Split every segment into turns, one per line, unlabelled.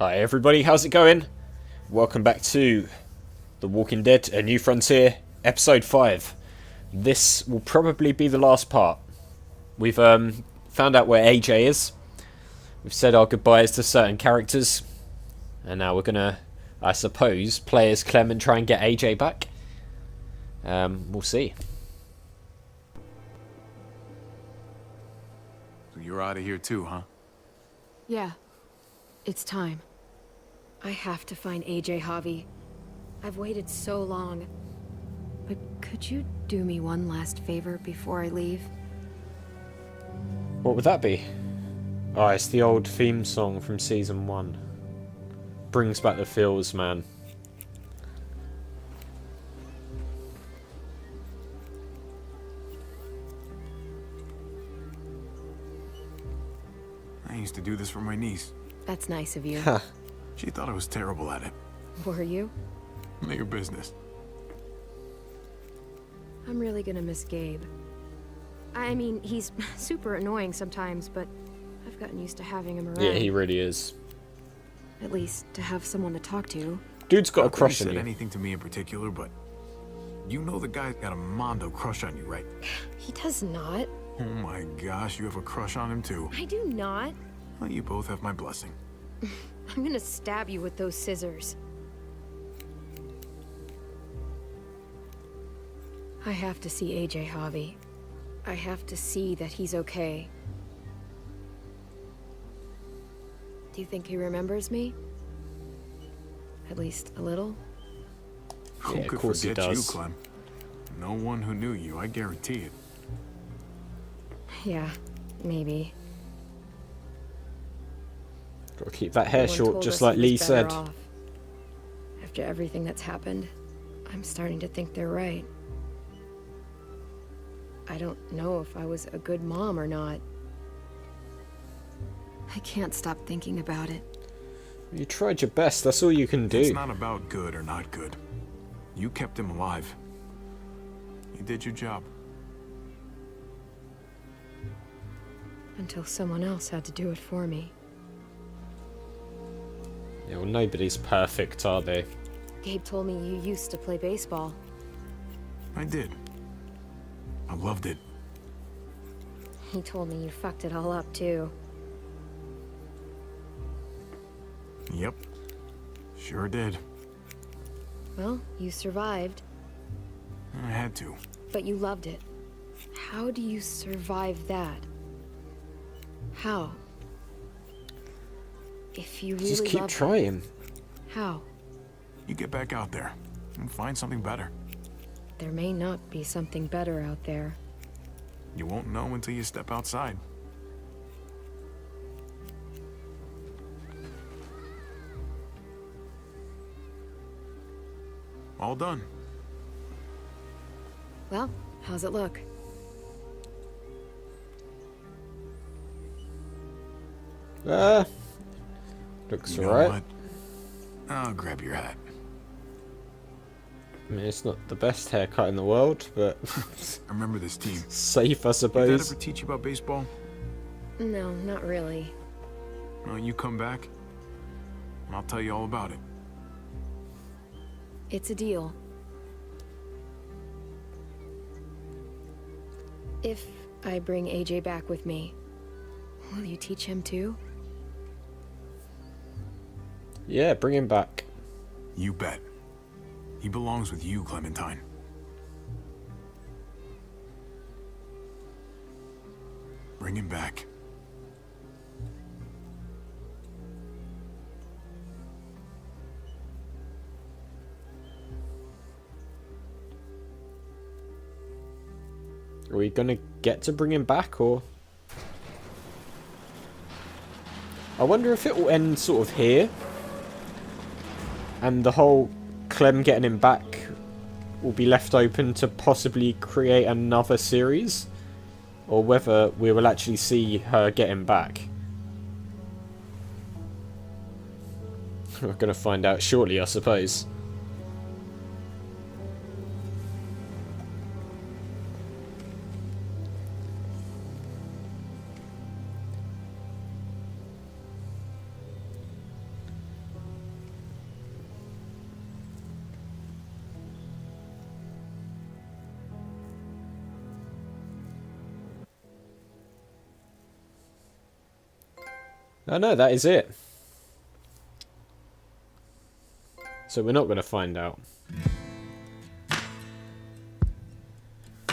Hi everybody, how's it going? Welcome back to The Walking Dead, A New Frontier, Episode 5. This will probably be the last part. We've found out where AJ is. We've said our goodbyes to certain characters. And now we're gonna, I suppose, play as Clem and try and get AJ back. We'll see.
So you're out of here too, huh?
Yeah. It's time. I have to find AJ, Javi. I've waited so long. But could you do me one last favor before I leave?
What would that be? Oh, it's the old theme song from Season 1. Brings back the feels, man.
I used to do this for my niece.
That's nice of you.
She thought I was terrible at it.
Were you?
None of your business.
I'm really gonna miss Gabe. I mean, he's super annoying sometimes, but I've gotten used to having him around.
Yeah, he really is.
At least to have someone to talk to.
Dude's got a
Not that he
crush on
said
you.
anything to me in particular, but you know the guy's got a mondo crush on you, right?
He does not.
Oh my gosh, you have a crush on him too.
I do not.
Well, you both have my blessing.
I'm gonna stab you with those scissors. I have to see AJ, Javi. I have to see that he's okay. Do you think he remembers me? At least a little?
Who
Yeah, of
could
course he
forget you,
does.
Clem? No one who knew you, I guarantee it.
Yeah, maybe.
Gotta keep that hair
Everyone
short,
told
just
us
like
he was
Lee
better
said.
off. After everything that's happened, I'm starting to think they're right. I don't know if I was a good mom or not. I can't stop thinking about it.
You tried your best, that's all you can do.
It's not about good or not good. You kept him alive. You did your job.
Until someone else had to do it for me.
Yeah, well, nobody's perfect, are they?
Gabe told me you used to play baseball.
I did. I loved it.
He told me you fucked it all up, too.
Yep. Sure did.
Well, you survived,
I had to.
but you loved it. How do you survive that? How? If you really
Just keep
love it,
trying.
how?
You get back out there and find something better.
There may not be something better out there.
You won't know until you step outside. All done.
Well, how's it look?
Looks
You know
alright.
what? I'll grab your hat.
I mean, it's not the best haircut in the world, but
I remember this team.
safe, I
Did that
suppose.
ever teach you about baseball?
No, not really.
Well, you come back, and I'll tell you all about it.
It's a deal. If I bring AJ back with me, will you teach him too?
Yeah, bring him back.
You bet. He belongs with you, Clementine. Bring him back.
Are we gonna get to bring him back, or...? I wonder if it will end sort of here. And the whole Clem getting him back will be left open to possibly create another series. Or whether we will actually see her get him back. We're gonna find out shortly, I suppose. No, that is it. So we're not going to find out.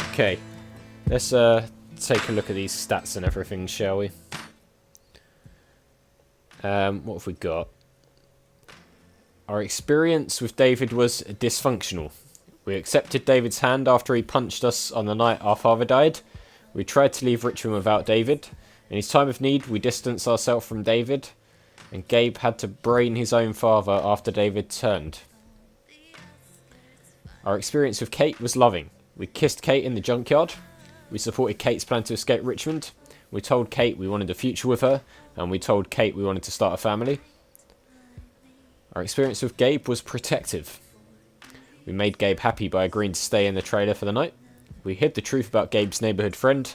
Okay. Let's take a look at these stats and everything, shall we? What have we got? Our experience with David was dysfunctional. We accepted David's hand after he punched us on the night our father died. We tried to leave Richmond without David. In his time of need, we distanced ourselves from David. And Gabe had to brain his own father after David turned. Our experience with Kate was loving. We kissed Kate in the junkyard. We supported Kate's plan to escape Richmond. We told Kate we wanted a future with her. And we told Kate we wanted to start a family. Our experience with Gabe was protective. We made Gabe happy by agreeing to stay in the trailer for the night. We hid the truth about Gabe's neighbourhood friend.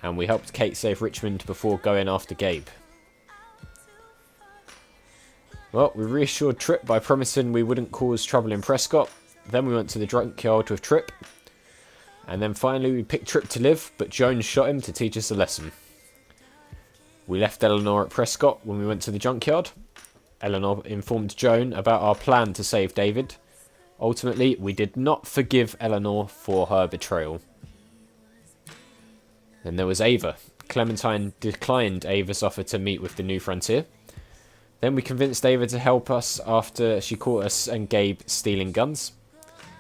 And we helped Kate save Richmond before going after Gabe. Well, we reassured Tripp by promising we wouldn't cause trouble in Prescott. Then we went to the junkyard with Tripp. And then finally we picked Tripp to live, but Jones shot him to teach us a lesson. We left Eleanor at Prescott when we went to the junkyard. Eleanor informed Joan about our plan to save David. Ultimately, we did not forgive Eleanor for her betrayal. Then there was Ava. Clementine declined Ava's offer to meet with the New Frontier. Then we convinced Ava to help us after she caught us and Gabe stealing guns.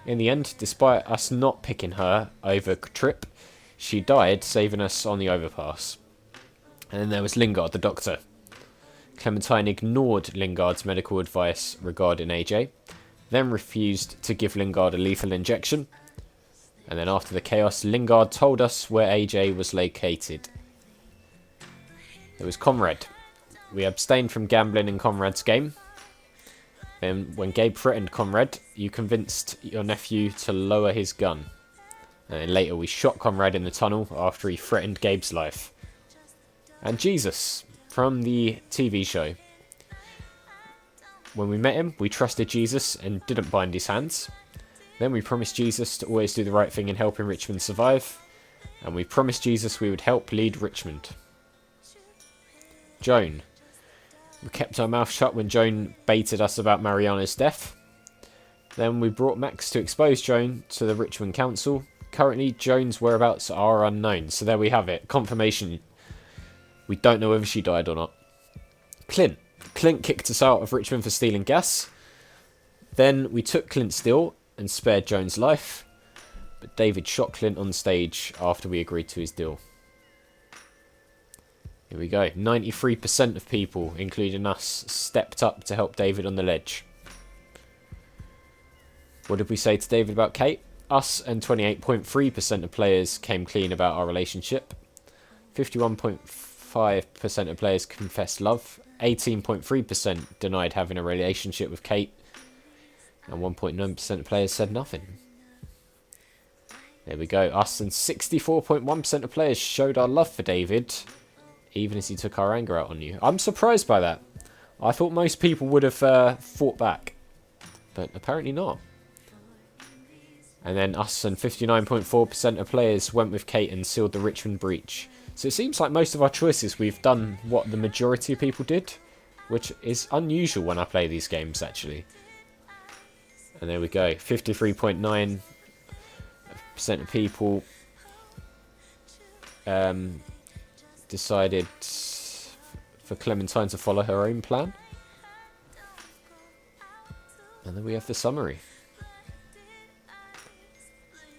In the end, despite us not picking her over Tripp, she died, saving us on the overpass. And then there was Lingard, the doctor. Clementine ignored Lingard's medical advice regarding AJ, then refused to give Lingard a lethal injection. And then after the chaos, Lingard told us where AJ was located. There was Conrad. We abstained from gambling in Conrad's game. Then when Gabe threatened Conrad, you convinced your nephew to lower his gun. And then later we shot Conrad in the tunnel after he threatened Gabe's life. And Jesus, from the TV show. When we met him, we trusted Jesus and didn't bind his hands. Then we promised Jesus to always do the right thing in helping Richmond survive. And we promised Jesus we would help lead Richmond. Joan. We kept our mouth shut when Joan baited us about Mariana's death. Then we brought Max to expose Joan to the Richmond Council. Currently, Joan's whereabouts are unknown. So there we have it. Confirmation. We don't know whether she died or not. Clint. Clint kicked us out of Richmond for stealing gas. Then we took Clint's deal and spared Joan's life. But David shot Clint on stage after we agreed to his deal. Here we go. 93% of people, including us, stepped up to help David on the ledge. What did we say to David about Kate? Us and 28.3% of players came clean about our relationship. 51.5% of players confessed love. 18.3% denied having a relationship with Kate. And 1.9% of players said nothing. There we go. Us and 64.1% of players showed our love for David, even as he took our anger out on you. I'm surprised by that. I thought most people would have fought back. But apparently not. And then us and 59.4% of players went with Kate and sealed the Richmond breach. So it seems like most of our choices we've done what the majority of people did, which is unusual when I play these games, actually. And there we go. 53.9% of people decided for Clementine to follow her own plan. And then we have the summary.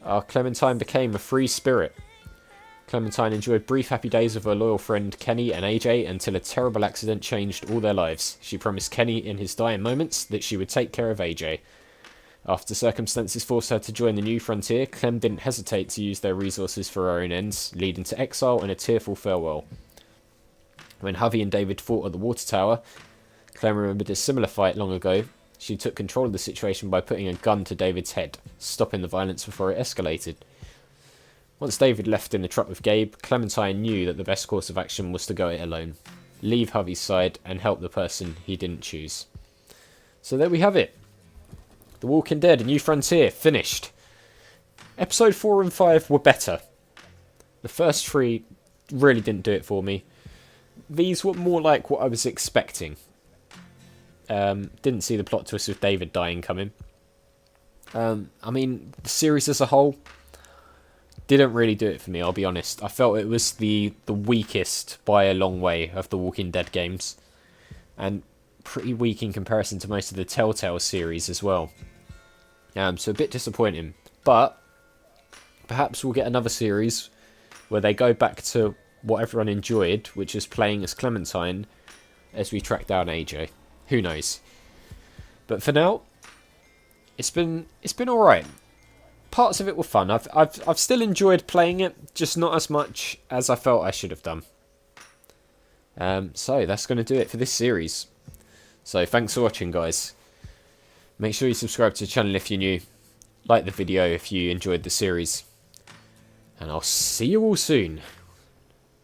Our Clementine became a free spirit. Clementine enjoyed brief happy days with her loyal friend Kenny and AJ until a terrible accident changed all their lives. She promised Kenny in his dying moments that she would take care of AJ. After circumstances forced her to join the New Frontier, Clem didn't hesitate to use their resources for her own ends, leading to exile and a tearful farewell. When Javi and David fought at the water tower, Clem remembered a similar fight long ago. She took control of the situation by putting a gun to David's head, stopping the violence before it escalated. Once David left in the truck with Gabe, Clementine knew that the best course of action was to go it alone, leave Javi's side and help the person he didn't choose. So there we have it. The Walking Dead, A New Frontier, finished. Episode 4 and 5 were better. The first 3 really didn't do it for me. these were more like what I was expecting. Didn't see the plot twist with David dying coming. I mean, the series as a whole didn't really do it for me, I'll be honest. I felt it was the weakest by a long way of the Walking Dead games. And pretty weak in comparison to most of the Telltale series as well. So a bit disappointing. But perhaps we'll get another series where they go back to what everyone enjoyed, which is playing as Clementine as we track down AJ. Who knows? But for now, it's been all right. Parts of it were fun. I've still enjoyed playing it, just not as much as I felt I should have done. So that's going to do it for this series. So thanks for watching, guys. Make sure you subscribe to the channel if you're new. Like the video if you enjoyed the series. And I'll see you all soon.